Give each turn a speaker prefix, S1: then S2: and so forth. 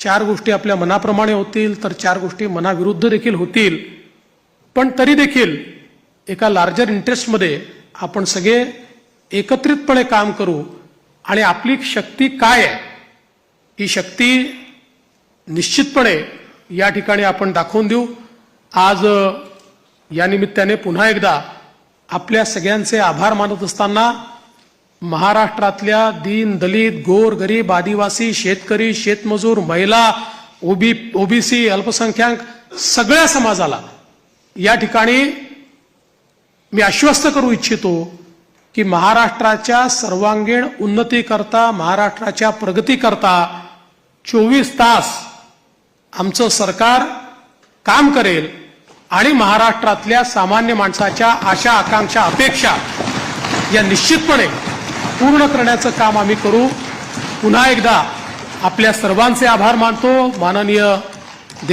S1: 4 गोष्टी आपल्या मनाप्रमाणे होतील तर 4 गोष्टी मनाविरुद्ध देखील होतील, पण तरी देखील एका लार्जर इंटरेस्टमध्ये आपण सगळे एकत्रितपणे काम करू आणि आपली शक्ती काय आहे ही शक्ती निश्चितपणे या ठिकाणी आपण दाखवून देऊ। आज या निमित्ताने पुन्हा एकदा आपल्या सगळ्यांचे आभार मानत असताना महाराष्ट्रातल्या दीन दलित गोर गरीब आदिवासी शेतकरी शेतमजूर महिला ओबीसी अल्पसंख्याक सगळ्या समाजाला या ठिकाणी मी आश्वस्त करू इच्छितो की महाराष्ट्राच्या सर्वांगीण उन्नतीकरता महाराष्ट्राच्या प्रगतीकरता 24 तास आमचं सरकार काम करेल आणि महाराष्ट्रातल्या सामान्य माणसाच्या आशा आकांक्षा अपेक्षा या निश्चितपणे पूर्ण करण्याचं काम आम्ही करू। पुन्हा एकदा आपल्या सर्वांचे आभार मानतो। माननीय